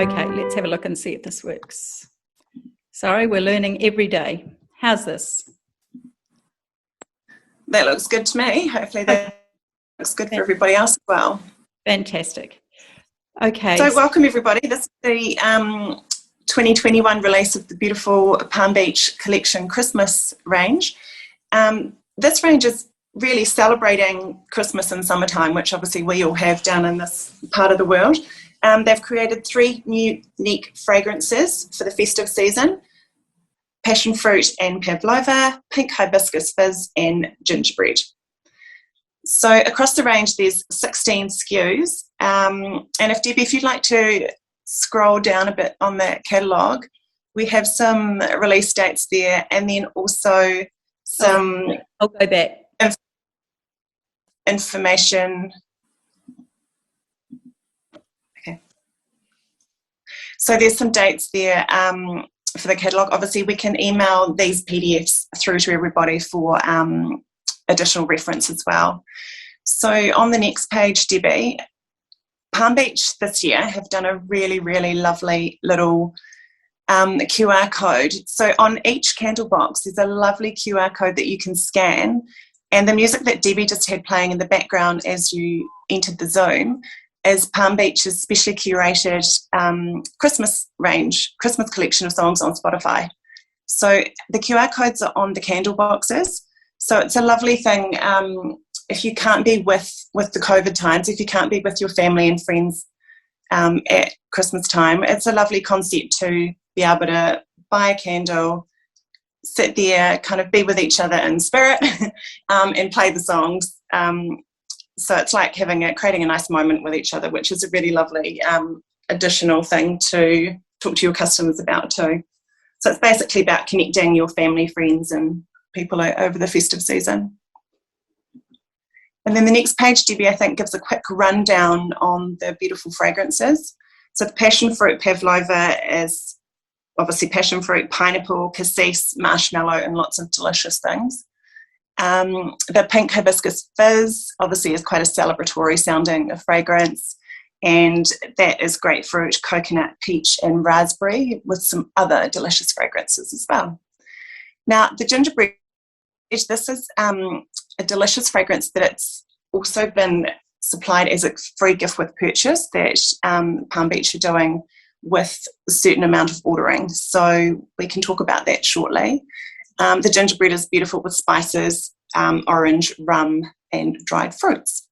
Okay, let's have a look and see if this works. Sorry, we're learning every day. How's this? That looks good to me. Hopefully that looks good for everybody else as well. Fantastic. Okay. So welcome everybody. This is the 2021 release of the beautiful Palm Beach Collection Christmas range. This range is really celebrating Christmas and summertime, which obviously we all have down in this part of the world. They've created 3 unique fragrances for the festive season: passion fruit and pavlova, pink hibiscus fizz, and gingerbread. So across the range there's 16 SKUs, and Debbie, if you'd like to scroll down a bit on that catalogue, we have some release dates there, and then also some I'll go back. Information. Okay. So there's some dates there for the catalogue. Obviously we can email these PDFs through to everybody for additional reference as well. So on the next page, Debbie, Palm Beach this year have done a really, really lovely little QR code. So on each candle box there's a lovely QR code that you can scan, and the music that Debbie just had playing in the background as you entered the Zoom is Palm Beach's specially curated Christmas range, Christmas collection of songs on Spotify. So the QR codes are on the candle boxes. So it's a lovely thing if you can't be with the COVID times, if you can't be with your family and friends at Christmas time, it's a lovely concept to be able to buy a candle, sit there, kind of be with each other in spirit, and play the songs. So it's like creating a nice moment with each other, which is a really lovely additional thing to talk to your customers about too. So it's basically about connecting your family, friends, and people over the festive season. And then the next page, Debbie, I think gives a quick rundown on the beautiful fragrances. So the passion fruit pavlova is obviously passion fruit, pineapple, cassis, marshmallow, and lots of delicious things. The pink hibiscus fizz obviously is quite a celebratory sounding fragrance, and that is grapefruit, coconut, peach, and raspberry, with some other delicious fragrances as well. Now the gingerbread, this is a delicious fragrance that it's also been supplied as a free gift with purchase that Palm Beach are doing with a certain amount of ordering. So we can talk about that shortly. The gingerbread is beautiful with spices, orange, rum, and dried fruits.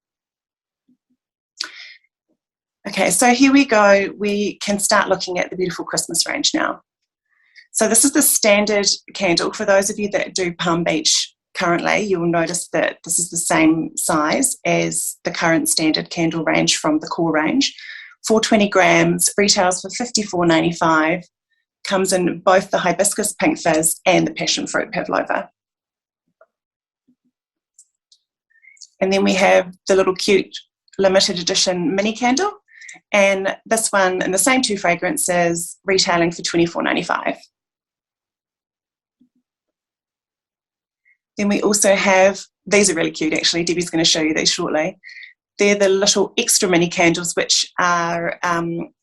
Okay, so here we go. We can start looking at the beautiful Christmas range now. So this is the standard candle. For those of you that do Palm Beach currently, you'll notice that this is the same size as the current standard candle range from the core range. 420 grams, retails for $54.95, comes in both the hibiscus pink fizz and the passion fruit pavlova. And then we have the little cute limited edition mini candle, and this one in the same 2 fragrances, retailing for $24.95. Then we also have, these are really cute actually, Debbie's going to show you these shortly. They're the little extra mini candles, which are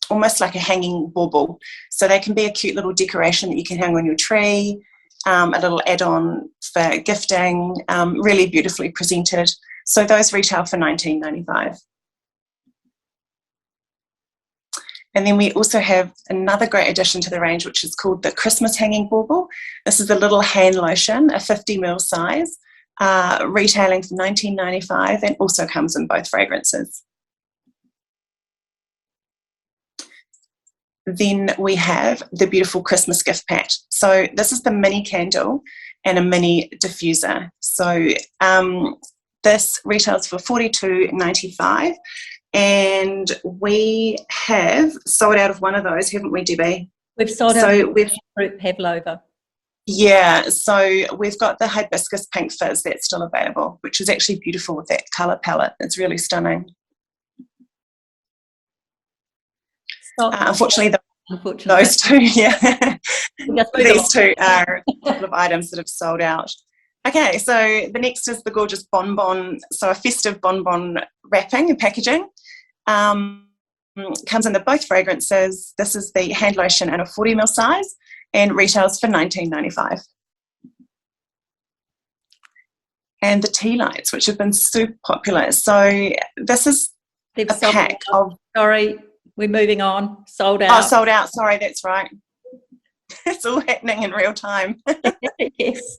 almost like a hanging bauble. So they can be a cute little decoration that you can hang on your tree, a little add-on for gifting, really beautifully presented. So those retail for $19.95. And then we also have another great addition to the range, which is called the Christmas Hanging Bauble. This is a little hand lotion, a 50 ml size, retailing for $19.95, and also comes in both fragrances. Then we have the beautiful Christmas gift pack. So this is the mini candle and a mini diffuser. So this retails for $42.95, and we have sold out of one of those, haven't we, Debbie? We've sold out of fruit pavlova. Yeah, so we've got the hibiscus pink fizz that's still available, which is actually beautiful with that colour palette. It's really stunning. Unfortunately, those two, yeah. These two are a couple of items that have sold out. Okay, so the next is the gorgeous bonbon, so a festive bonbon wrapping and packaging. comes in both fragrances. This is the hand lotion in a 40ml size and retails for $19.95. And the tea lights, which have been super popular. So this is a pack of... Sorry, we're moving on. Sold out. Oh, sold out. Sorry, that's right. It's all happening in real time. Yes.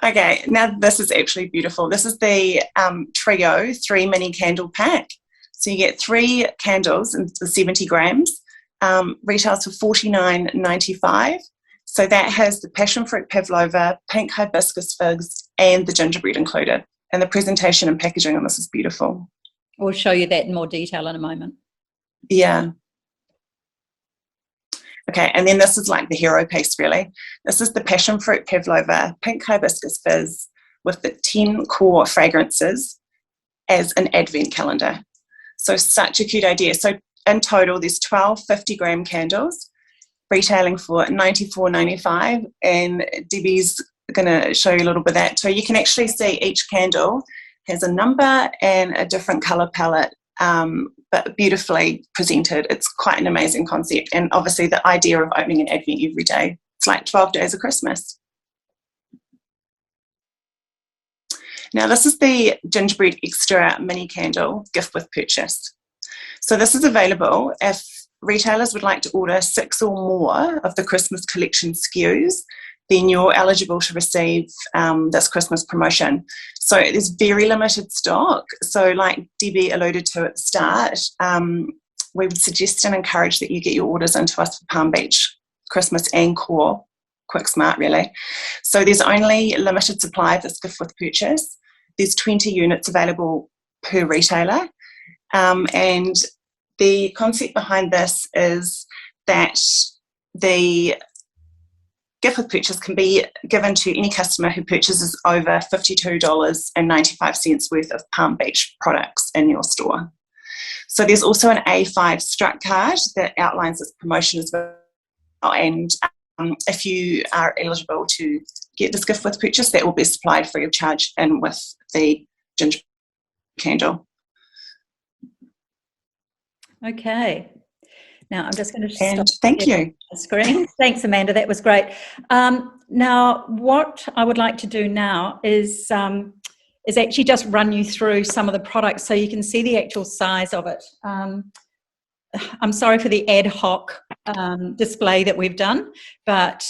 Okay, now this is actually beautiful. This is the Trio 3 mini candle pack. So you get 3 candles in the 70 grams. Retails for $49.95. So that has the passion fruit pavlova, pink hibiscus figs, and the gingerbread included. And the presentation and packaging on this is beautiful. We'll show you that in more detail in a moment. Yeah. Okay, and then this is like the hero piece, really. This is the passion fruit pavlova, pink hibiscus fizz with the 10 core fragrances as an advent calendar. So such a cute idea. So in total, there's 12 50-gram candles retailing for $94.95, and Debbie's going to show you a little bit of that. So you can actually see each candle has a number and a different colour palette, but beautifully presented. It's quite an amazing concept, and obviously the idea of opening an advent every day. It's like 12 days of Christmas. Now this is the gingerbread extra mini candle gift with purchase. So this is available if retailers would like to order 6 or more of the Christmas collection SKUs, then you're eligible to receive this Christmas promotion. So there's very limited stock. So like Debbie alluded to at the start, we would suggest and encourage that you get your orders into us for Palm Beach Christmas and core, quick smart really. So there's only limited supply of this gift with purchase. There's 20 units available per retailer. And the concept behind this is that the gift with purchase can be given to any customer who purchases over $52.95 worth of Palm Beach products in your store. So there's also an A5 struck card that outlines this promotion as well. And if you are eligible to get this gift with purchase, that will be supplied free of charge and with the ginger candle. Okay. Now I'm just going to stop. Thank you. The screen. Thanks, Amanda. That was great. Now, what I would like to do now is actually just run you through some of the products so you can see the actual size of it. I'm sorry for the ad hoc display that we've done, but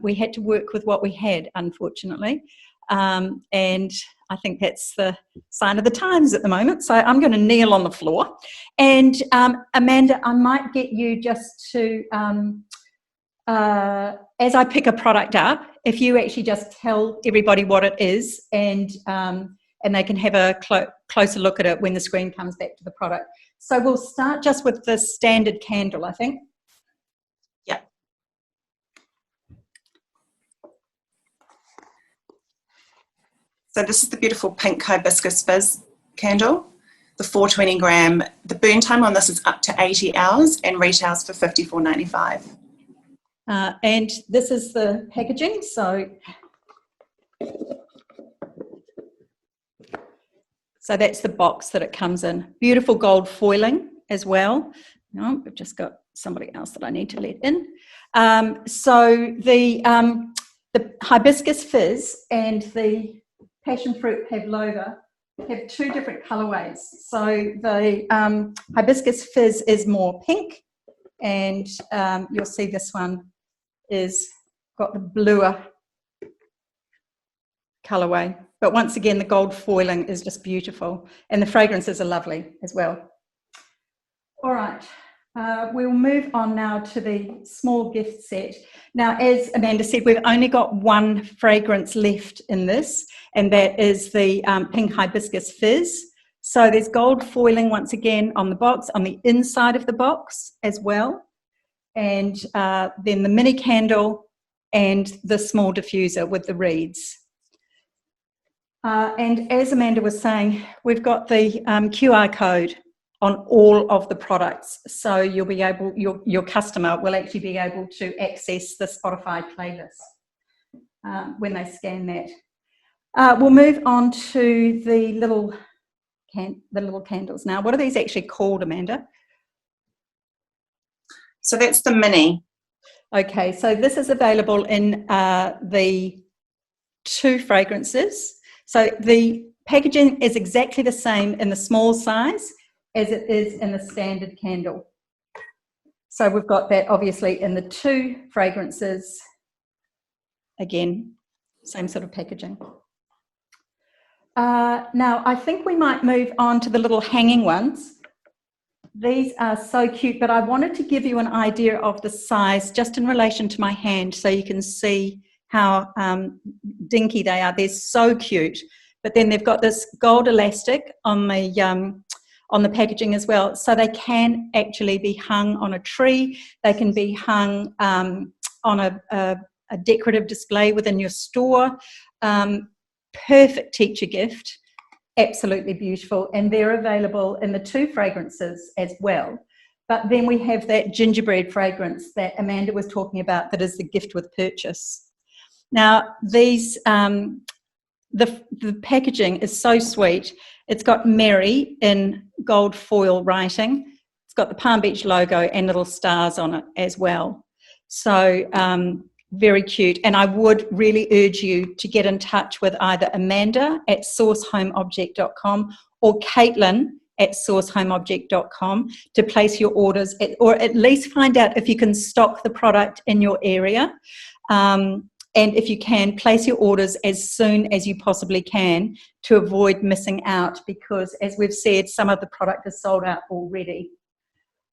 we had to work with what we had, unfortunately. And I think that's the sign of the times at the moment. So I'm going to kneel on the floor. And Amanda, I might get you just to, as I pick a product up, if you actually just tell everybody what it is, and they can have a closer look at it when the screen comes back to the product. So we'll start just with the standard candle, I think. Yeah. So this is the beautiful pink hibiscus fizz candle, the 420 gram. The burn time on this is up to 80 hours and retails for $54.95. And this is the packaging. So that's the box that it comes in. Beautiful gold foiling as well. No, I've just got somebody else that I need to let in. So the hibiscus fizz and the passion fruit pavlova have 2 different colorways. So the hibiscus fizz is more pink, and you'll see this one is got the bluer colorway. But once again, the gold foiling is just beautiful, and the fragrances are lovely as well. All right, we'll move on now to the small gift set. Now, as Amanda said, we've only got 1 fragrance left in this, and that is the pink hibiscus fizz. So there's gold foiling once again on the box, on the inside of the box as well, and then the mini candle and the small diffuser with the reeds. And as Amanda was saying, we've got the QR code on all of the products, so you'll be able, your customer will actually be able to access the Spotify playlist when they scan that. We'll move on to the little candles now. What are these actually called, Amanda? So that's the mini. Okay, so this is available in the 2 fragrances. So the packaging is exactly the same in the small size as it is in the standard candle. So we've got that obviously in the 2 fragrances. Again, same sort of packaging. Now, I think we might move on to the little hanging ones. These are so cute, but I wanted to give you an idea of the size just in relation to my hand so you can see how dinky they are. They're so cute. But then they've got this gold elastic on the packaging as well. So they can actually be hung on a tree. They can be hung on a decorative display within your store. Perfect teacher gift. Absolutely beautiful, and they're available in the 2 fragrances as well. But then we have that gingerbread fragrance that Amanda was talking about that is the gift with purchase. Now, these the packaging is so sweet. It's got Merry in gold foil writing. It's got the Palm Beach logo and little stars on it as well. So very cute, and I would really urge you to get in touch with either Amanda at sourcehomeobject.com or Caitlin at sourcehomeobject.com to place your orders, or at least find out if you can stock the product in your area. And if you can, place your orders as soon as you possibly can to avoid missing out, because as we've said, some of the product is sold out already.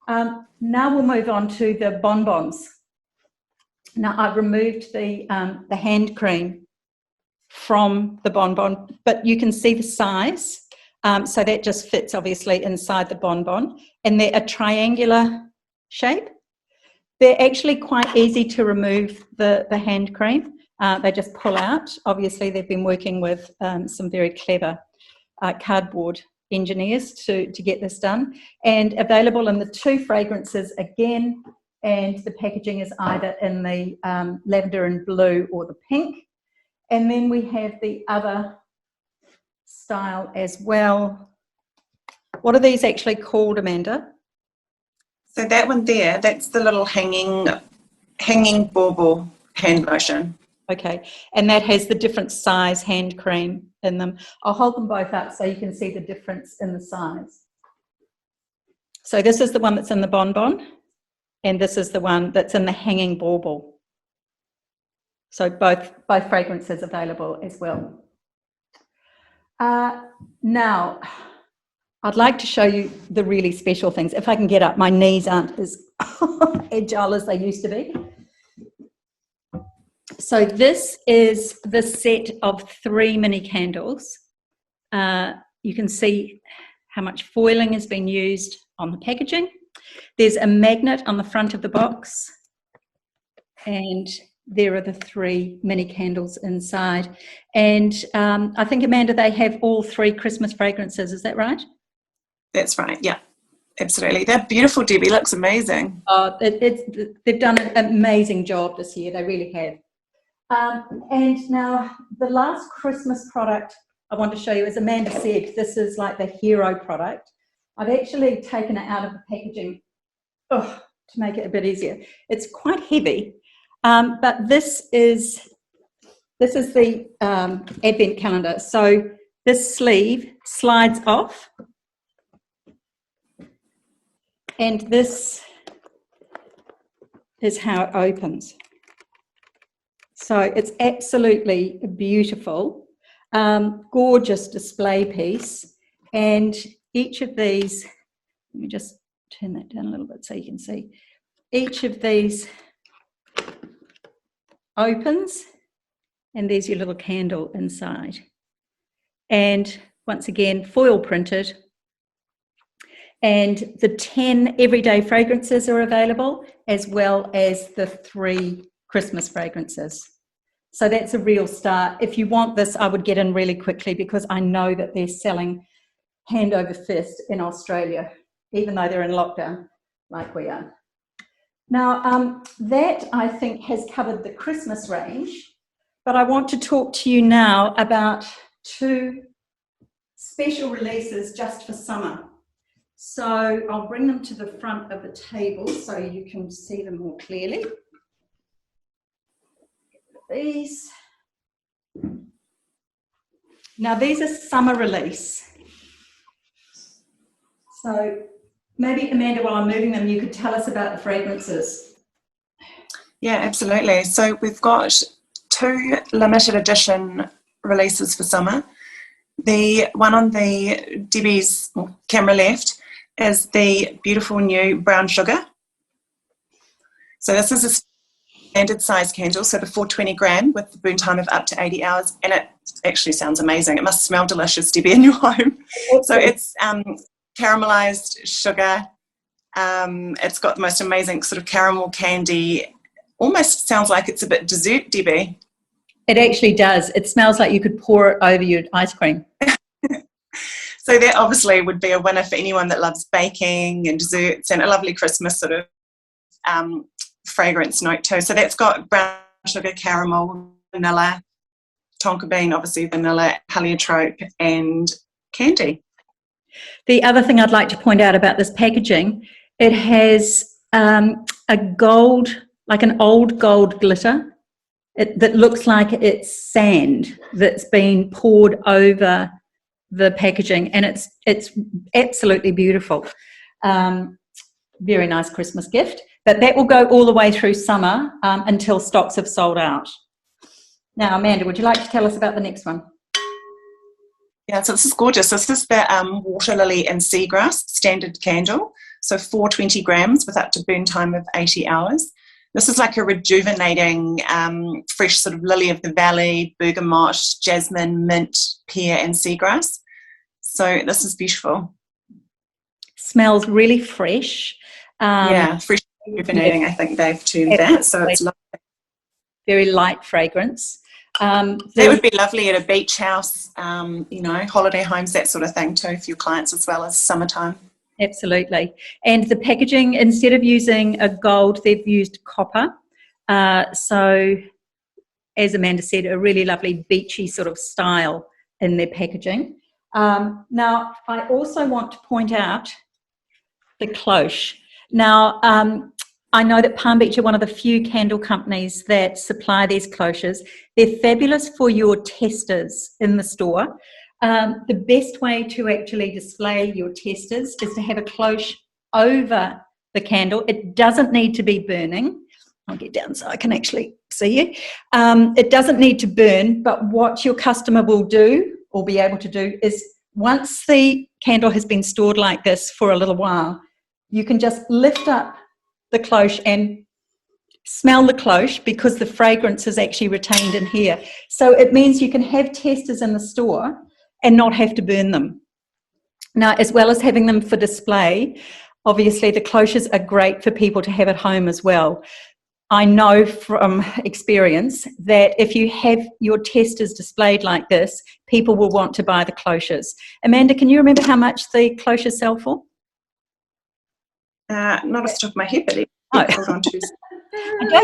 Now we'll move on to the bonbons. Now, I've removed the hand cream from the bonbon, but you can see the size. So that just fits, obviously, inside the bonbon. And they're a triangular shape. They're actually quite easy to remove, the hand cream. They just pull out. Obviously, they've been working with some very clever cardboard engineers to get this done. And available in the 2 fragrances again. And the packaging is either in the lavender and blue or the pink. And then we have the other style as well. What are these actually called, Amanda? So that one there, that's the little hanging bauble hand lotion. Okay, and that has the different size hand cream in them. I'll hold them both up so you can see the difference in the size. So this is the one that's in the bonbon, and this is the one that's in the hanging bauble. So both fragrances available as well. Now, I'd like to show you the really special things. If I can get up, my knees aren't as agile as they used to be. So this is the set of 3 mini candles. You can see how much foiling has been used on the packaging. There's a magnet on the front of the box, and there are the 3 mini candles inside. And I think, Amanda, they have all 3 Christmas fragrances. Is that right? That's right, yeah, absolutely. They're beautiful, Debbie. Looks amazing. They've done an amazing job this year. They really have. And now the last Christmas product I want to show you, as Amanda said, this is like the hero product. I've actually taken it out of the packaging to make it a bit easier. It's quite heavy, but this is the advent calendar. So this sleeve slides off, and this is how it opens. So it's absolutely beautiful, gorgeous display piece. And each of these, let me just turn that down a little bit so you can see, each of these opens, and there's your little candle inside. And once again, foil printed. And the 10 everyday fragrances are available, as well as the 3 Christmas fragrances. So that's a real start. If you want this, I would get in really quickly, because I know that they're selling hand over fist in Australia, even though they're in lockdown like we are. Now, that I think has covered the Christmas range, but I want to talk to you now about 2 special releases just for summer. So I'll bring them to the front of the table so you can see them more clearly. These. Now these are summer release. So maybe Amanda, while I'm moving them, you could tell us about the fragrances. Yeah, absolutely. So we've got 2 limited edition releases for summer. The one on the Debbie's camera left is the beautiful new brown sugar. So this is a standard size candle, so the 420 gram with the burn time of up to 80 hours, and it actually sounds amazing. It must smell delicious, Debbie, in your home. So it's caramelized sugar. It's got the most amazing sort of caramel candy. Almost sounds like it's a bit dessert, Debbie. It actually does. It smells like you could pour it over your ice cream. So that obviously would be a winner for anyone that loves baking and desserts, and a lovely Christmas sort of fragrance note too. So that's got brown sugar, caramel, vanilla, tonka bean, obviously vanilla, heliotrope, and candy. The other thing I'd like to point out about this packaging, it has a gold, like an old gold glitter that looks like it's sand that's been poured over the packaging, and it's absolutely beautiful. Very nice Christmas gift, but that will go all the way through summer until stocks have sold out. Now, Amanda, would you like to tell us about the next one? Yeah, so this is gorgeous. This is the water lily and seagrass standard candle, so 420 grams with up to burn time of 80 hours. This is like a rejuvenating, fresh sort of lily of the valley, bergamot, jasmine, mint, pear, and seagrass. So this is beautiful. Smells really fresh. Yeah, fresh, rejuvenating, I think they've termed that. So it's lovely. Very light fragrance. That would be lovely at a beach house, holiday homes, that sort of thing too, for your clients as well as summertime. Absolutely. And the packaging, instead of using a gold, they've used copper. So, as Amanda said, a really lovely beachy sort of style in their packaging. Now, I also want to point out the cloche. Now, I know that Palm Beach are one of the few candle companies that supply these cloches. They're fabulous for your testers in the store. The best way to actually display your testers is to have a cloche over the candle. It doesn't need to be burning. I'll get down so I can actually see you. It doesn't need to burn, but what your customer will do or be able to do is once the candle has been stored like this for a little while, you can just lift up the cloche and smell the cloche because the fragrance is actually retained in here. So it means you can have testers in the store and not have to burn them. Now, as well as having them for display, obviously the cloches are great for people to have at home as well. I know from experience that if you have your testers displayed like this, people will want to buy the cloches. Amanda, can you remember how much the cloches sell for? Not off the top of my head, but hold on to.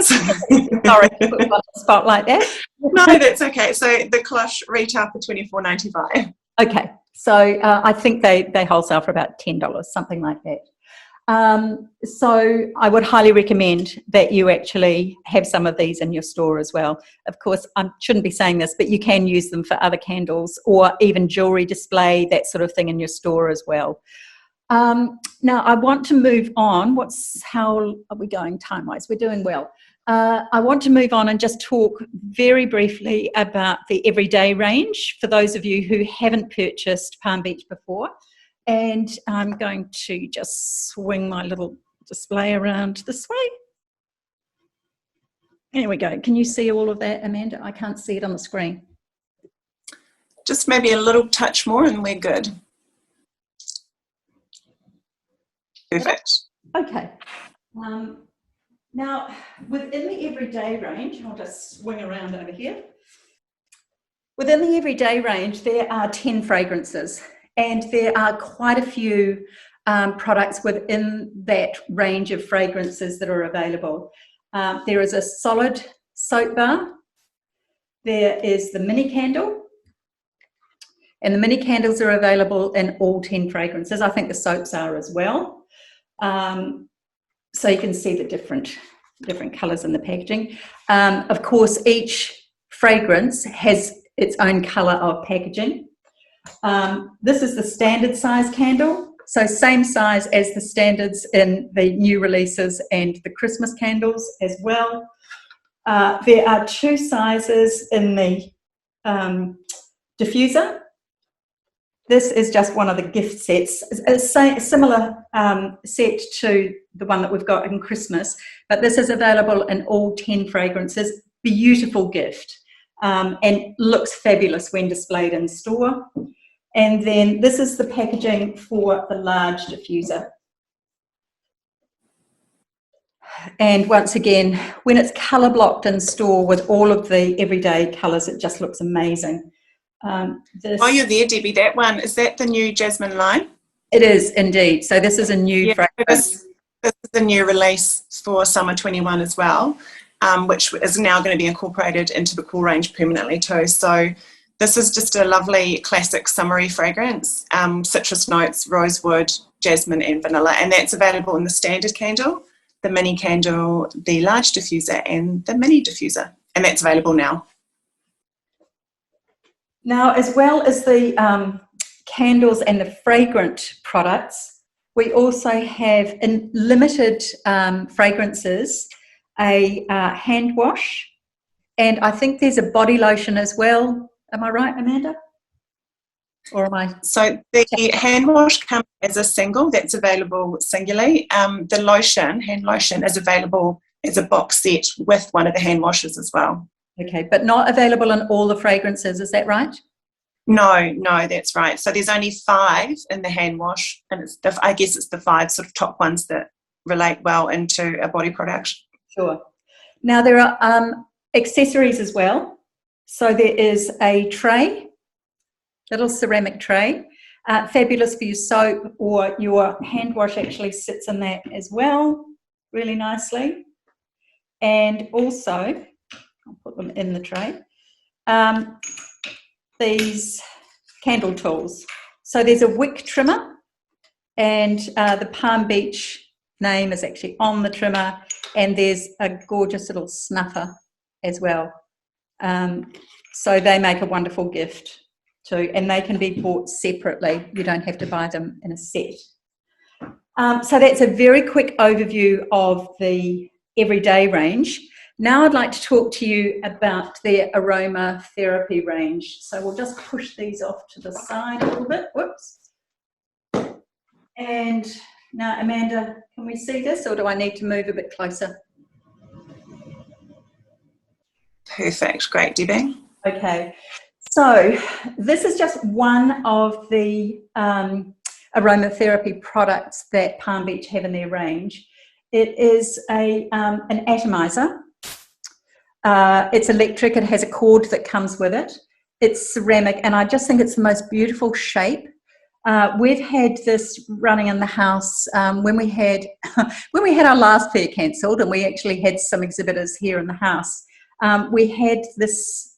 Sorry to put you on the spot like that. No, that's okay. So the cloche retail for $24.95. Okay, so I think they wholesale for about $10, something like that. So I would highly recommend that you actually have some of these in your store as well. Of course, I shouldn't be saying this, but you can use them for other candles or even jewellery display, that sort of thing in your store as well. Now, I want to move on. How are we going time-wise? We're doing well. I want to move on and just talk very briefly about the everyday range for those of you who haven't purchased Palm Beach before. And I'm going to just swing my little display around this way. There we go. Can you see all of that, Amanda? I can't see it on the screen. Just maybe a little touch more and we're good. Perfect. Okay. Now, within the everyday range, I'll just swing around over here. Within the everyday range, there are 10 fragrances, and there are quite a few products within that range of fragrances that are available. There is a solid soap bar. There is the mini candle. And the mini candles are available in all 10 fragrances. I think the soaps are as well. So you can see the different colours in the packaging. Of course, each fragrance has its own colour of packaging. This is the standard size candle. So same size as the standards in the new releases and the Christmas candles as well. There are 2 sizes in the diffuser. This is just one of the gift sets, a similar set to the one that we've got in Christmas, but this is available in all 10 fragrances. Beautiful gift, and looks fabulous when displayed in store. And then this is the packaging for the large diffuser. And once again, when it's colour blocked in store with all of the everyday colours, it just looks amazing. While you're there, Debbie, that one, is that the new Jasmine line? It is indeed. So this is a new fragrance. This is a new release for summer 21 as well, which is now going to be incorporated into the Cool range permanently too. So this is just a lovely classic summery fragrance, citrus notes, rosewood, jasmine and vanilla, and that's available in the standard candle, the mini candle, the large diffuser and the mini diffuser, and that's available now. Now, as well as the candles and the fragrant products, we also have in limited fragrances a hand wash, and I think there's a body lotion as well. Am I right, Amanda? Or am I? So the hand wash comes as a single, that's available singularly. The hand lotion is available as a box set with one of the hand washes as well. Okay, but not available in all the fragrances, is that right? No, that's right. So there's only 5 in the hand wash, and I guess it's the 5 sort of top ones that relate well into a body product. Sure. Now there are accessories as well. So there is a tray, little ceramic tray, fabulous for your soap, or your hand wash actually sits in that as well, really nicely. And also, I'll put them in the tray, these candle tools. So there's a wick trimmer, and the Palm Beach name is actually on the trimmer, and there's a gorgeous little snuffer as well. So they make a wonderful gift too, and they can be bought separately. You don't have to buy them in a set. So that's a very quick overview of the everyday range. Now I'd like to talk to you about the aromatherapy range. So we'll just push these off to the side a little bit. Whoops. And now, Amanda, can we see this, or do I need to move a bit closer? Perfect. Great, Debbie. Okay. So this is just one of the aromatherapy products that Palm Beach have in their range. It is an atomizer. It's electric. It has a cord that comes with it. It's ceramic, and I just think it's the most beautiful shape. We've had this running in the house when we had our last fair cancelled, and we actually had some exhibitors here in the house. We had this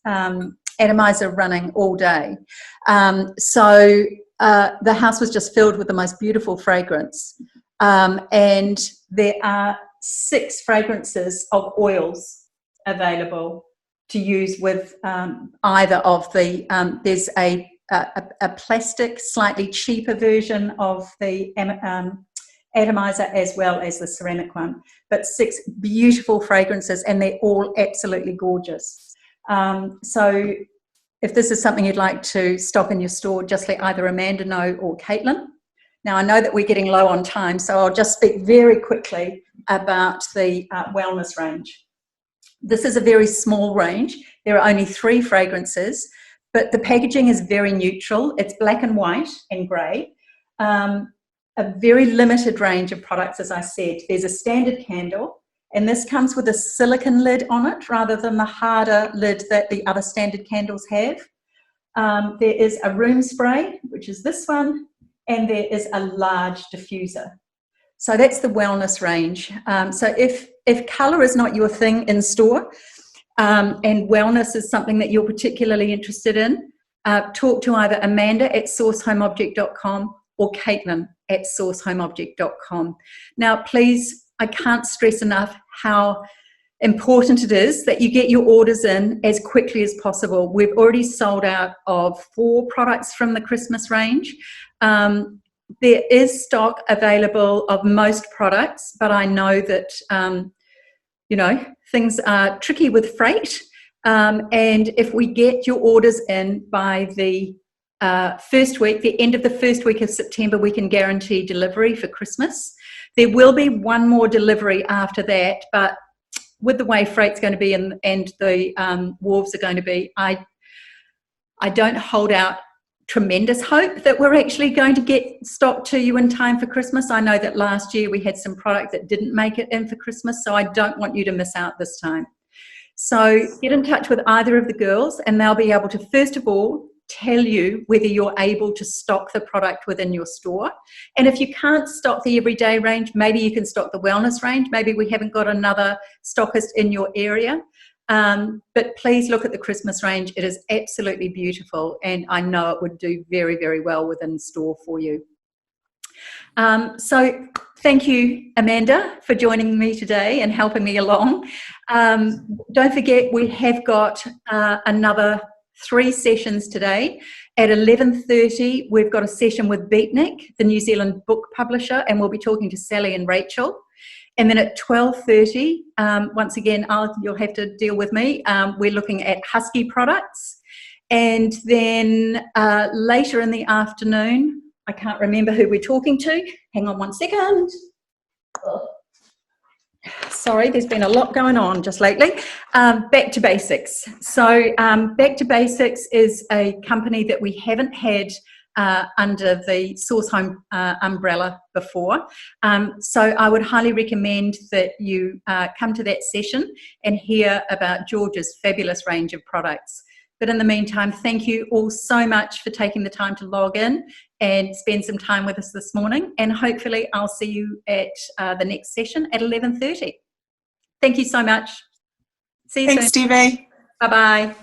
atomizer running all day. So the house was just filled with the most beautiful fragrance. And there are 6 fragrances of oils available to use with either of the, there's a plastic, slightly cheaper version of the atomizer as well as the ceramic one, but 6 beautiful fragrances, and they're all absolutely gorgeous. So if this is something you'd like to stock in your store, just let either Amanda know or Caitlin. Now, I know that we're getting low on time, so I'll just speak very quickly about the wellness range. This is a very small range. There are only 3 fragrances, but the packaging is very neutral. It's black and white and grey. A very limited range of products, as I said. There's a standard candle, and this comes with a silicone lid on it rather than the harder lid that the other standard candles have. There is a room spray, which is this one, and there is a large diffuser. So that's the wellness range. So if colour is not your thing in store, and wellness is something that you're particularly interested in, talk to either Amanda at sourcehomeobject.com or Caitlin at sourcehomeobject.com. Now, please, I can't stress enough how important it is that you get your orders in as quickly as possible. We've already sold out of 4 products from the Christmas range. There is stock available of most products, but I know that, things are tricky with freight. And if we get your orders in by the first week, the end of the first week of September, we can guarantee delivery for Christmas. There will be one more delivery after that, but with the way freight's going to be and the wharves are going to be, I don't hold out tremendous hope that we're actually going to get stock to you in time for Christmas. I know that last year we had some product that didn't make it in for Christmas, so I don't want you to miss out this time. So get in touch with either of the girls and they'll be able to, first of all, tell you whether you're able to stock the product within your store. And if you can't stock the everyday range, maybe you can stock the wellness range. Maybe we haven't got another stockist in your area. But please look at the Christmas range. It is absolutely beautiful, and I know it would do very, very well within store for you. So thank you, Amanda, for joining me today and helping me along. Don't forget, we have got another 3 sessions today. At 11:30, we've got a session with Beatnik, the New Zealand book publisher, and we'll be talking to Sally and Rachel. And then at 12:30, once again, you'll have to deal with me, we're looking at Husky products. And then later in the afternoon, I can't remember who we're talking to. Hang on one second. Oh. Sorry, there's been a lot going on just lately. Back to Basics. So Back to Basics is a company that we haven't had under the Source Home umbrella before. So I would highly recommend that you come to that session and hear about George's fabulous range of products. But in the meantime, thank you all so much for taking the time to log in and spend some time with us this morning. And hopefully I'll see you at the next session at 11:30. Thank you so much. See you soon. Thanks, Stevie. Bye-bye.